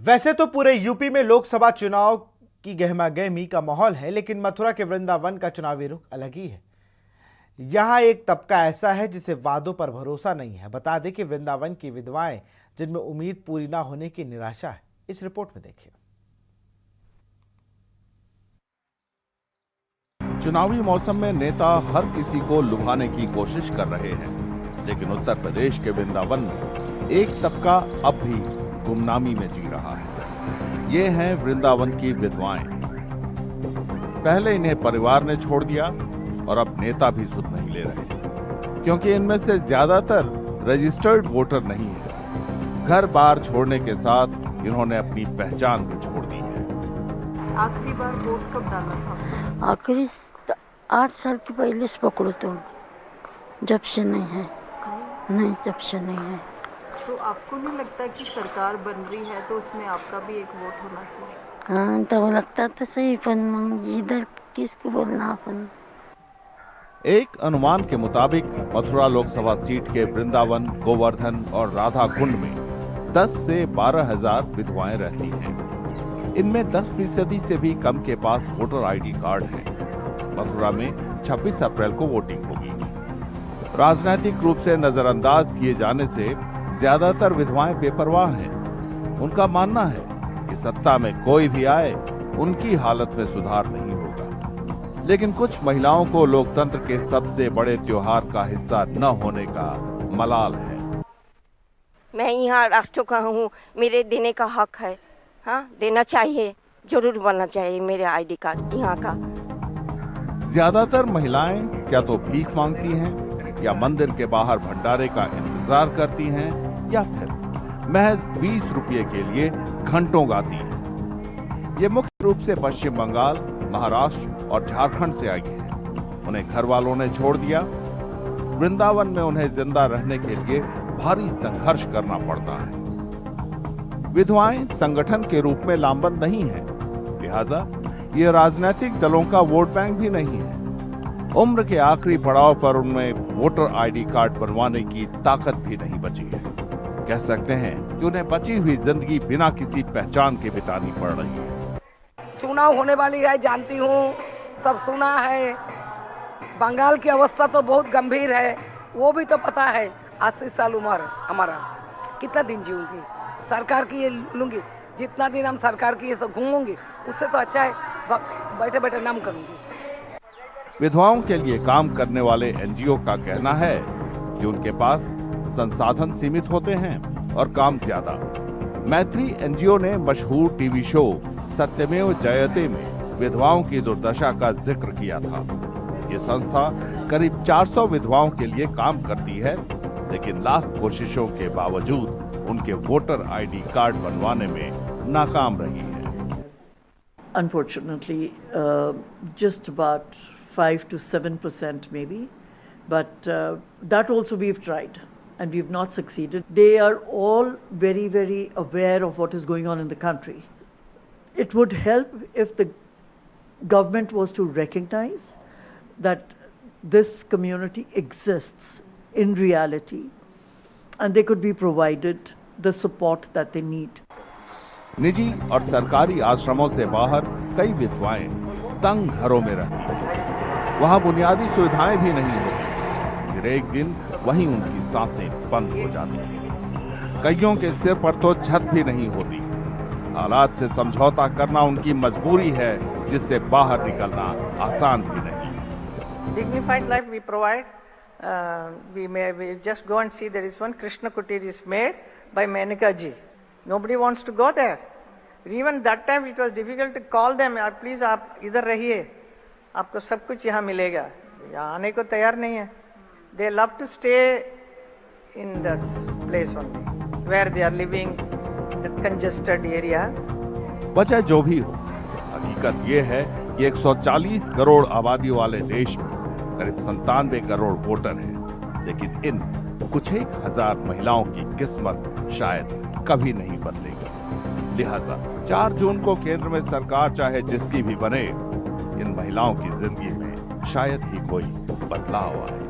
वैसे तो पूरे यूपी में लोकसभा चुनाव की गहमागहमी का माहौल है, लेकिन मथुरा के वृंदावन का चुनावी रुख अलग ही है। यहां एक तबका ऐसा है जिसे वादों पर भरोसा नहीं है। बता दें कि वृंदावन की विधवाएं जिनमें उम्मीद पूरी ना होने की निराशा है। इस रिपोर्ट में देखिए। चुनावी मौसम में नेता हर किसी को लुभाने की कोशिश कर रहे हैं, लेकिन उत्तर प्रदेश के वृंदावन में एक तबका अब भी गुमनामी में जी रहा है। ये हैं वृंदावन की विधवाएं। पहले इन्हें परिवार ने छोड़ दिया और अब नेता भी सुध नहीं ले रहे, क्योंकि इनमें से ज्यादातर रजिस्टर्ड वोटर नहीं है। घर बार छोड़ने के साथ इन्होंने अपनी पहचान भी छोड़ दी है। आखिरी बार वोट कब डाला था? आखिरी 8 साल के पहले से पकड़ो तो, जब से नहीं है। नहीं, जब से नहीं है। तो आपको नहीं लगता कि सरकार बन रही है तो उसमें आपका भी एक वोट होना चाहिए? हाँ, तो लगता तो सही, पर इधर किसको बोलना अपन। एक अनुमान के मुताबिक मथुरा लोकसभा सीट के वृंदावन, गोवर्धन और राधा कुंड में 10 से 12,000 विधवाएं रहती हैं। इनमें 10% से भी कम के पास वोटर आईडी कार्ड है। मथुरा में 26 अप्रैल को वोटिंग होगी। राजनीतिक रूप से नजरअंदाज किए जाने से ज्यादातर विधवाएं बेपरवाह हैं। उनका मानना है कि सत्ता में कोई भी आए, उनकी हालत में सुधार नहीं होगा। लेकिन कुछ महिलाओं को लोकतंत्र के सबसे बड़े त्योहार का हिस्सा न होने का मलाल है। मैं यहाँ राष्ट्र का हूँ, मेरे देने का हक है। हाँ, देना चाहिए, जरूर बनना चाहिए मेरे आईडी कार्ड यहाँ का। ज्यादातर महिलाएं क्या तो भीख मांगती हैं, या मंदिर के बाहर भंडारे का इंतजार करती हैं, या फिर महज 20 रुपये के लिए घंटों गाती हैं। ये मुख्य रूप से पश्चिम बंगाल, महाराष्ट्र और झारखंड से आई हैं। उन्हें घर वालों ने छोड़ दिया। वृंदावन में उन्हें जिंदा रहने के लिए भारी संघर्ष करना पड़ता है। विधवाएं संगठन के रूप में लामबंद नहीं है, लिहाजा ये राजनीतिक दलों का वोट बैंक भी नहीं है। उम्र के आखिरी पड़ाव पर उनमें वोटर आईडी कार्ड बनवाने की ताकत भी नहीं बची है। कह सकते हैं कि उन्हें बची हुई जिंदगी बिना किसी पहचान के बितानी पड़ रही है। चुनाव होने वाली है, जानती हूँ, सब सुना है। बंगाल की अवस्था तो बहुत गंभीर है, वो भी तो पता है। 80 साल उम्र हमारा, कितना दिन जीऊंगी? सरकार की ये लूंगी, जितना दिन हम सरकार की ये सब घूमूंगी, उससे तो अच्छा है बैठे बैठे नाम करूंगी। विधवाओं के लिए काम करने वाले एनजीओ का कहना है कि उनके पास संसाधन सीमित होते हैं और काम ज्यादा। मैत्री एनजीओ ने मशहूर टीवी शो सत्यमेव जयते में विधवाओं की दुर्दशा का जिक्र किया था। ये संस्था करीब 400 विधवाओं के लिए काम करती है, लेकिन लाख कोशिशों के बावजूद उनके वोटर आईडी कार्ड बनवाने में नाकाम रही है। Unfortunately, just about 5 to 7% maybe, but that also we've tried and we've not succeeded. They are all very, very aware of what is going on in the country. It would help if the government was to recognize that this community exists in reality and they could be provided the support that they need. निजी और सरकारी आश्रमों से बाहर कई विधवाएं तंग घरों में रहती हैं। वहां बुनियादी सुविधाएं भी नहीं होती। फिर एक दिन वहीं उनकी सांसें बंद हो जाती हैं। कईयों के सिर पर तो छत भी नहीं होती। हालात से समझौता करना उनकी मजबूरी है, जिससे बाहर निकलना आसान भी नहीं। Dignified life we provide. We just go and see there is one Krishna Kutir is made by Menaka ji. Nobody wants to go there. Even that time it was difficult to call them. Please आप इधर रहिए, आपको सब कुछ यहाँ मिलेगा। यहाँ आने को तैयार नहीं है। They love to stay in this place only, where they are living in the congested area. वजह जो भी हो, हकीकत ये है कि 140 करोड़ आबादी वाले देश में करीब 97 करोड़ वोटर हैं, लेकिन इन कुछ एक हजार महिलाओं की किस्मत शायद कभी नहीं बदलेगी। लिहाजा 4 जून को केंद्र में सरकार चाहे जिसकी भी बने, इन महिलाओं की जिंदगी में शायद ही कोई बदलाव आए।